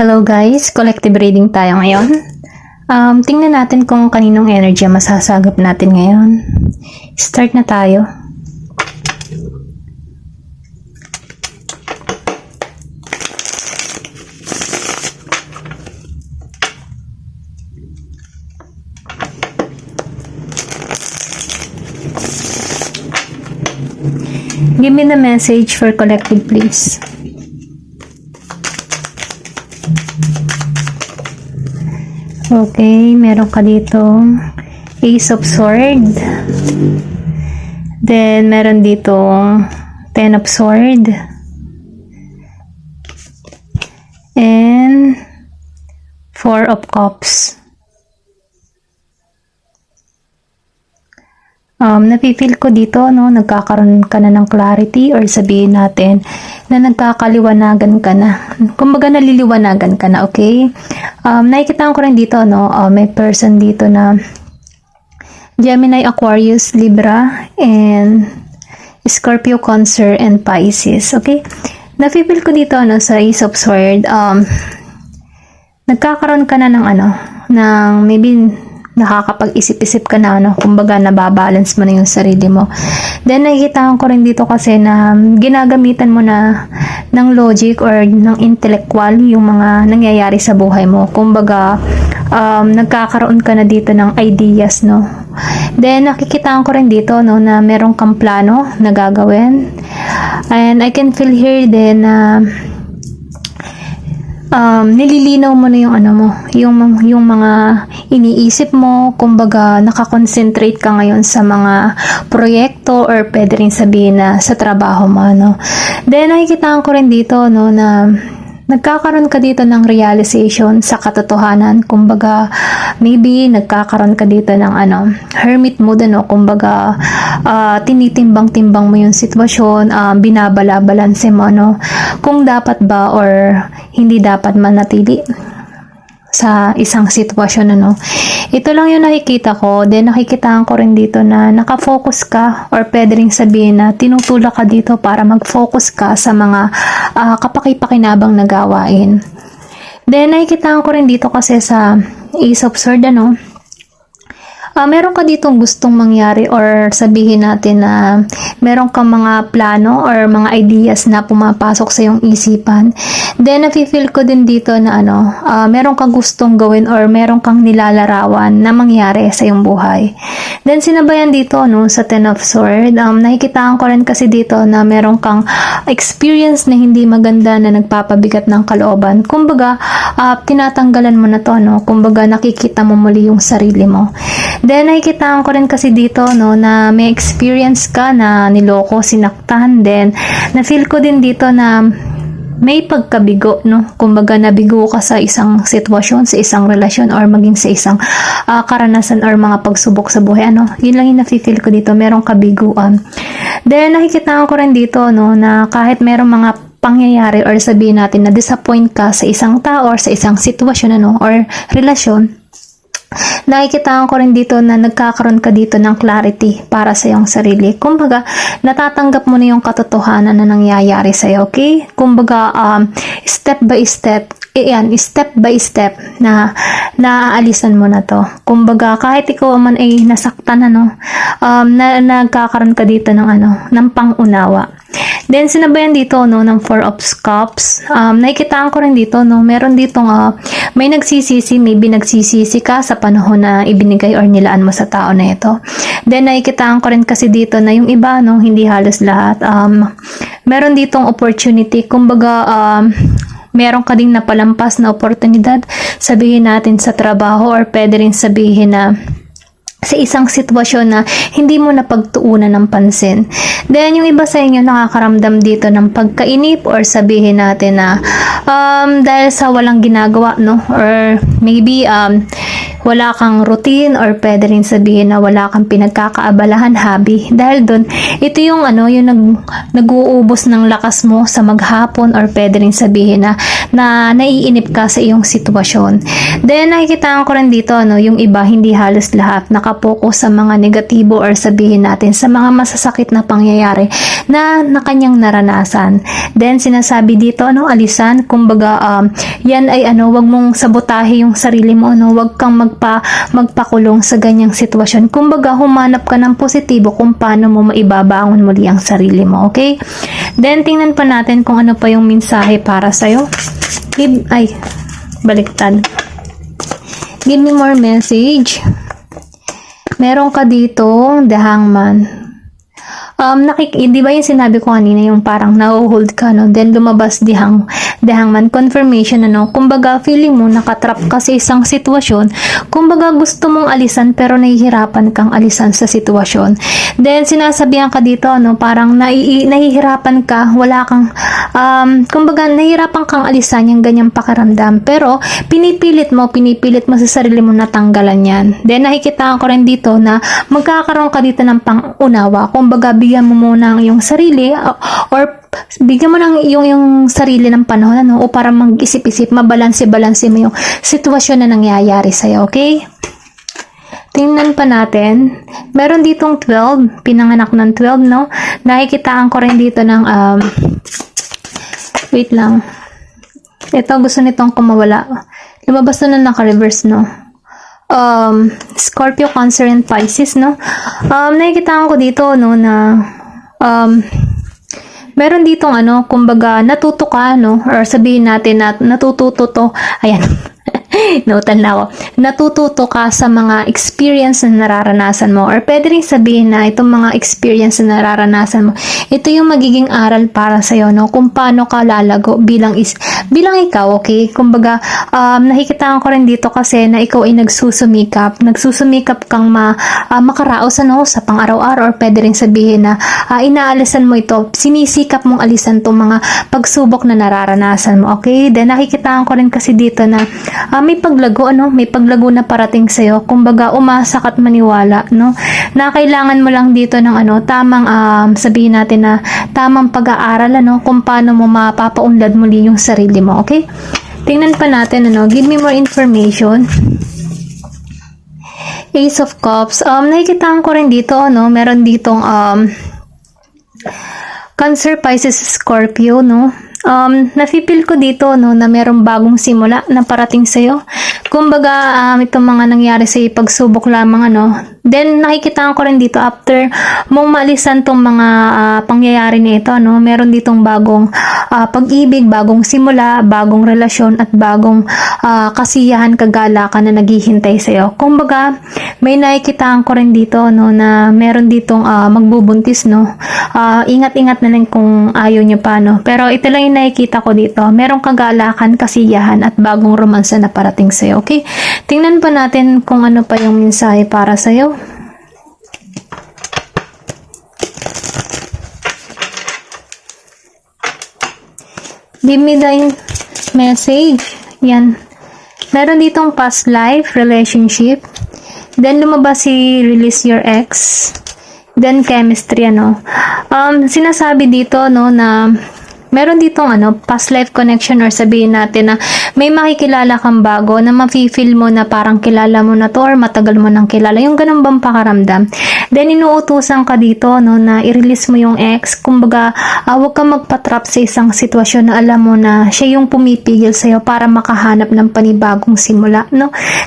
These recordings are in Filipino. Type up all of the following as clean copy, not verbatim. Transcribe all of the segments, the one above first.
Hello guys, collective reading tayo ngayon. Tingnan natin kung kaninong energy masasagap natin ngayon. Start na tayo. Give me the message for collective, please. Okay, meron ka dito Ace of Sword. Then, meron dito Ten of Sword. And Four of Cups. Napipil ko dito, no, nagkakaroon ka na ng clarity or sabihin natin na nagkakaliwanagan ka na. Kumbaga naliliwanagan ka na, okay? Nakikita ko rin dito, no, may person dito na Gemini, Aquarius, Libra, and Scorpio, Cancer, and Pisces, okay? Napipil ko dito, no, sa Ace of Sword, nagkakaroon ka na ng ng maybe nakakapag-isip-isip ka na, kumbaga nababalance mo na yung sarili mo. Then nakikita ko rin dito kasi na ginagamitan mo na ng logic or ng intellectual yung mga nangyayari sa buhay mo. Kumbaga nagkakaroon ka na dito ng ideas, no. Then nakikita ko rin dito, no, na meron kang plano na gagawin. And I can feel here din na nililinaw mo na yung yung mga iniisip mo, kumbaga nakakonsentrate ka ngayon sa mga proyekto or pwede rin sabihin na sa trabaho mo, no. Then nakikita ko rin dito, no, na nagkakaroon ka dito ng realization sa katotohanan. Kumbaga, maybe nagkakaroon ka dito ng hermit mode, no? Kumbaga, tinitimbang-timbang mo yung sitwasyon, binabala-balanse mo, no? Kung dapat ba or hindi dapat manatili sa isang sitwasyon, ano. Ito lang yung nakikita ko. Then nakikita ko rin dito na nakafocus ka or pwede rin sabihin na tinutulak ka dito para mag-focus ka sa mga kapaki-pakinabang na gawain. Then nakikita ko rin dito kasi sa Ace of Sword, meron ka ditong gustong mangyari or sabihin natin na meron kang mga plano or mga ideas na pumapasok sa iyong isipan. Then nafe-feel ko din dito na meron kang gustong gawin or meron kang nilalarawan na mangyari sa iyong buhay. Then sinabayan dito, no, sa Ten of Sword, nakikita ko rin kasi dito na meron kang experience na hindi maganda na nagpapabigat ng kalooban. Kumbaga tinatanggalan mo na to, no. Kumbaga nakikita mo muli yung sarili mo. Then nakikita ko rin kasi dito, no, na may experience ka na niloko, sinaktan. Then na-feel ko din dito na may pagkabigo, no. Kumbaga nabigo ka sa isang sitwasyon, sa isang relasyon, or maging sa isang karanasan or mga pagsubok sa buhay. Yun lang yung na-feel ko dito, merong kabiguan. Then nakikita ko rin dito, no, na kahit merong mga pangyayari or sabihin natin na disappoint ka sa isang tao or sa isang sitwasyon, or relasyon, nakikita ko rin dito na nagkakaroon ka dito ng clarity para sa iyong sarili. Kumbaga, natatanggap mo na yung katotohanan na nangyayari sa iyo, okay? Kumbaga, step by step na naaalisan mo na to. Kumbaga, kahit ikaw man ay nasaktan, nagkakaroon ka dito ng pangunawa. Then sinabayan dito, no, ng Four of Cups. Nakikita ko rin dito, no, meron dito may nagsisisi, maybe nagsisisi ka sa panahon na ibinigay or nilaan mo sa tao na ito. Then nakikita ko rin kasi dito na yung iba, no, hindi halos lahat, meron ditong opportunity. Kumbaga, meron ka ding napalampas na oportunidad, sabihin natin sa trabaho or pwede rin sabihin na sa isang sitwasyon na hindi mo napagtuunan ng pansin. Then, yung iba sa inyo nakakaramdam dito ng pagkainip or sabihin natin na dahil sa walang ginagawa, no? Or maybe wala kang routine or pwede rin sabihin na wala kang pinagkakaabalahan hobby. Dahil doon, ito yung yung nag-uubos ng lakas mo sa maghapon or pwede rin sabihin na naiinip ka sa iyong sitwasyon. Then, nakikita ko rin dito, yung iba, hindi halos lahat, nakapokus sa mga negatibo or sabihin natin sa mga masasakit na pangyayari na kanyang naranasan. Then, sinasabi dito, alisan, kumbaga, yan ay wag mong sabotahe yung sarili mo, wag kang magpakulong sa ganyang sitwasyon. Kumbaga, humanap ka ng positibo kung paano mo maibabangon muli ang sarili mo, okay? Then, tingnan pa natin kung ano pa yung mensahe para sa'yo. Baliktad. Give me more message. Meron ka dito, the hangman. Di ba yung sinabi ko kanina, yung parang na-hold ka, then lumabas the hangman, confirmation, kumbaga feeling mo nakatrap ka sa isang sitwasyon, kumbaga gusto mong alisan pero nahihirapan kang alisan sa sitwasyon. Then sinasabihan ka dito, parang nahihirapan ka, wala kang kumbaga nahihirapan kang alisan yung ganyang pakiramdam, pero pinipilit mo sa sarili mo na tanggalan yan. Then nakikita ko rin dito na magkakaroon ka dito ng pang-unawa, kumbaga bigyan mo muna ang iyong sarili or bigyan mo ng yung sarili ng panahon o para mag-isip-isip, mabalanse-balanse mo yung sitwasyon na nangyayari sa'yo, okay? Tingnan pa natin. Meron ditong 12, pinanganak ng 12, Nakikitaan ko rin dito ng wait lang. Ito, gusto nitong kumawala. Lumabas na naka-reverse, Scorpio, Cancer, and Pisces, nakikitaan ko dito, na meron ditong kumbaga natuto ka, or sabihin natin na natututo to, ayan, Notan na ako. Natututo ka sa mga experience na nararanasan mo, or pwede rin sabihin na itong mga experience na nararanasan mo, ito yung magiging aral para sa'yo, kung paano ka lalago bilang ikaw, okay? Kumbaga, nakikita ko rin dito kasi na ikaw ay nagsusumikap kang makaraos sa pang-araw-araw, or pwede rin sabihin na inaalisan mo ito, sinisikap mong alisan itong mga pagsubok na nararanasan mo, okay? Then nakikita ko rin kasi dito na may paglago na parating sa'yo. Kumbaga, umasa ka't maniwala, na kailangan mo lang dito ng tamang, sabihin natin na tamang pag-aaral, kung paano mo mapapaunlad muli yung sarili mo, okay? Tingnan pa natin, give me more information. Ace of Cups. Nakikita ko rin dito, meron ditong, Cancer, Pisces, Scorpio, nafe-feel ko dito, na merong bagong simula na parating sa'yo. Kumbaga, itong mga nangyari sa pagsubok lamang, Then, nakikita ko rin dito, after mong maalisan tong mga pangyayari na ito, meron ditong bagong pag-ibig, bagong simula, bagong relasyon, at bagong kasiyahan, kagalakan na naghihintay sa'yo. Kumbaga, may nakikita ko rin dito, na meron ditong magbubuntis, ingat-ingat na lang kung ayaw nyo pa, Pero ito lang yung nakikita ko dito. Merong kagalakan, kasiyahan, at bagong romansa na parating sa'yo, okay? Tingnan pa natin kung ano pa yung mensahe para sa'yo. Give me the message. Yan. Meron ditong past life, relationship. Then, lumabas si release your ex. Then, chemistry, Sinasabi dito, na meron ditong past life connection, or sabihin natin na may makikilala kang bago na mafe-feel mo na parang kilala mo na to or matagal mo nang kilala. Yung ganun bang pakaramdam? Then, inuutusan ka dito, na i-release mo yung ex. Kumbaga, huwag kang magpatrap sa isang sitwasyon na alam mo na siya yung pumipigil sa'yo para makahanap ng panibagong simula,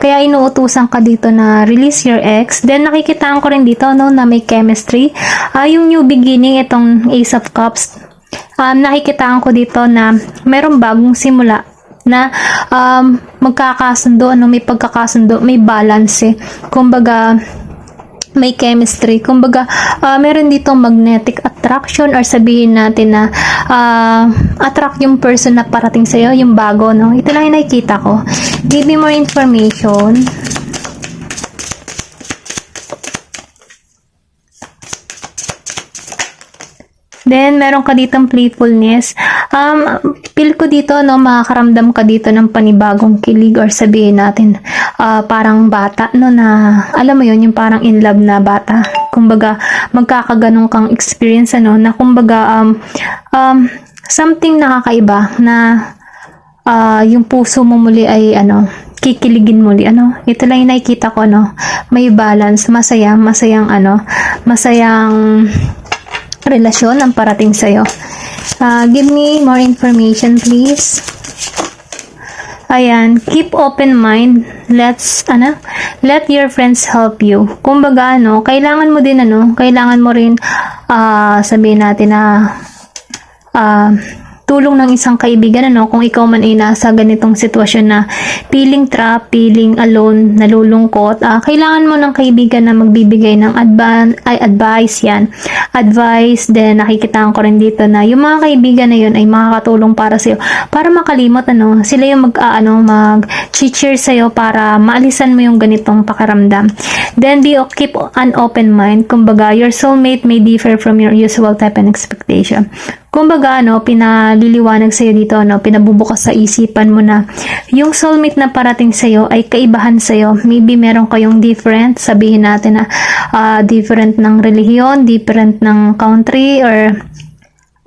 Kaya inuutusan ka dito na release your ex. Then, nakikitaan ko rin dito, na may chemistry. Yung new beginning, itong Ace of Cups, nakikitaan ko dito na mayroong bagong simula na magkakasundo, may pagkakasundo, may balance, kumbaga may chemistry, kumbaga meron dito magnetic attraction, or sabihin natin na attract yung person na parating sa'yo, yung bago, ito lang yung nakikita ko. Give me more information. Then, meron ka ditong playfulness. Feel ko dito, no, makakaramdam ka dito ng panibagong kilig or sabihin natin, parang bata, no, na, alam mo yun, yung parang in love na bata. Kumbaga, magkakaganong kang experience, ano, na kumbaga, something nakakaiba na, yung puso mo muli ay, ano, kikiligin muli, ano. Ito lang yung nakikita ko, no, may balance, masayang, relasyon ang parating sa'yo. Give me more information, please. Ayan, keep open mind. Let your friends help you. Kumbaga, kailangan mo din, kailangan mo rin, sabihin natin na, tulong ng isang kaibigan, kung ikaw man ay nasa ganitong sitwasyon na feeling trap, feeling alone, nalulungkot, kailangan mo ng kaibigan na magbibigay ng advice yan. Advice, then nakikita ko rin dito na yung mga kaibigan na yun ay makakatulong para sa'yo, para makalimot, sila yung mag-cheer sa'yo para maalisan mo yung ganitong pakiramdam. Then, keep an open mind. Kumbaga, your soulmate may differ from your usual type and expectation. Kumbaga, pinaliliwanag sa'yo dito, pinabubukas sa isipan mo na yung soulmate na parating sa'yo ay kaibahan sa'yo. Maybe meron kayong different, sabihin natin na different ng relihiyon, different ng country, or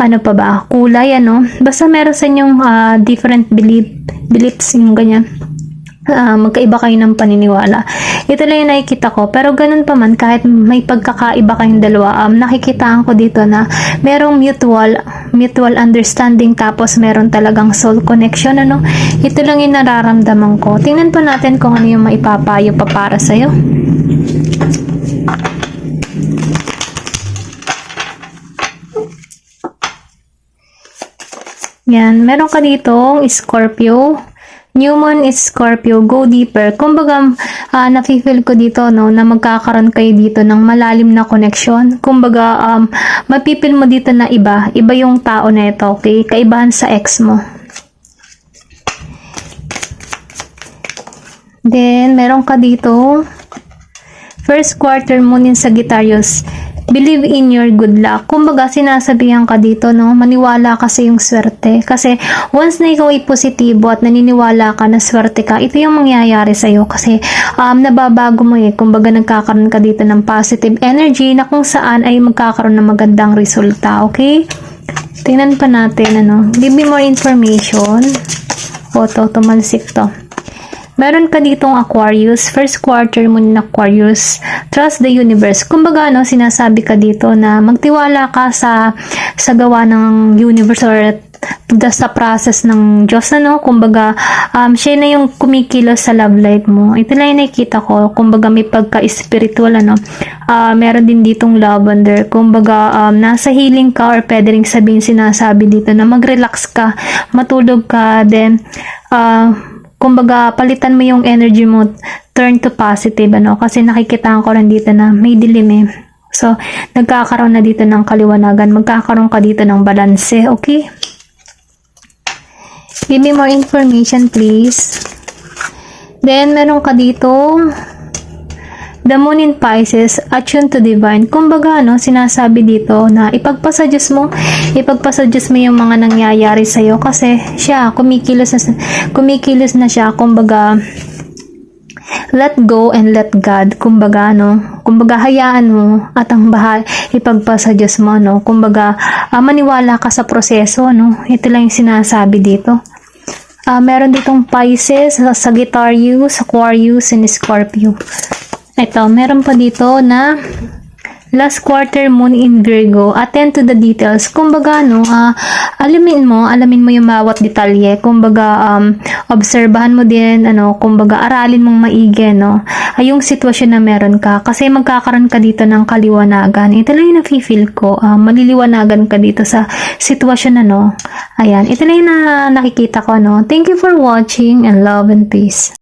ano pa ba, kulay, Basta meron sa inyong different beliefs, yung ganyan. Magkaiba kayo ng paniniwala. Ito lang yung nakikita ko. Pero ganun pa man, kahit may pagkakaiba kayong dalawa, nakikitaan ko dito na merong mutual understanding, tapos meron talagang soul connection, Ito lang yung nararamdaman ko. Tingnan pa natin kung ano yung maipapayo pa para sa'yo. Yan, meron ka ditong Scorpio. New Moon is Scorpio, go deeper. Kumbaga, nafe-feel ko dito, na magkakaroon kayo dito ng malalim na connection. Kumbaga, mapipil mo dito na iba yung tao na ito, okay? Kaibahan sa ex mo. Then, meron ka dito, first quarter moon in Sagittarius. Believe in your good luck. Kumbaga, sinasabihan ka dito, maniwala ka sa yung swerte. Kasi, once na ikaw ay positibo at naniniwala ka na swerte ka, ito yung mangyayari sa'yo. Kasi, nababago mo Kumbaga, nagkakaroon ka dito ng positive energy na kung saan ay magkakaroon ng magandang resulta. Okay? Tingnan pa natin, Give me more information. Tumalsik to. Meron ka ditong Aquarius, first quarter mo ng Aquarius, trust the universe. Kumbaga, sinasabi ka dito na magtiwala ka sa gawa ng universe or sa process ng Diyos, Kumbaga, siya na yung kumikilos sa love life mo. Ito lang yung nakikita ko. Kumbaga, may pagka-spiritual, meron din ditong lavender. Kumbaga, nasa healing ka, or pwede rin sabihin, sinasabi dito na mag-relax ka, matulog ka, then, kumbaga, palitan mo yung energy mo, turn to positive, kasi nakikita ko rin dito na may dilim, So, nagkakaroon na dito ng kaliwanagan, magkakaroon ka dito ng balanse, okay? Give me more information, please. Then, meron ka dito, the moon in Pisces, attuned to divine. Kumbaga, sinasabi dito na ipagpasa Diyos mo yung mga nangyayari sa'yo, kasi siya, kumikilos na siya. Kumbaga, let go and let God. Kumbaga, kumbaga, hayaan mo at ang bahal ipagpasa Diyos mo, Kumbaga, maniwala ka sa proseso, Ito lang yung sinasabi dito. Meron ditong Pisces, Sagittarius, Aquarius, and Scorpio. Ito, meron pa dito na last quarter moon in Virgo. Attend to the details. Kumbaga, alamin mo yung bawat detalye. Kumbaga, obserbahan mo din, kumbaga, aralin mong maigi, yung sitwasyon na meron ka. Kasi magkakaroon ka dito ng kaliwanagan. Ito lang yung nafe-feel ko. Maliliwanagan ka dito sa sitwasyon na, Ayan, ito lang yung nakikita ko, Thank you for watching, and love and peace.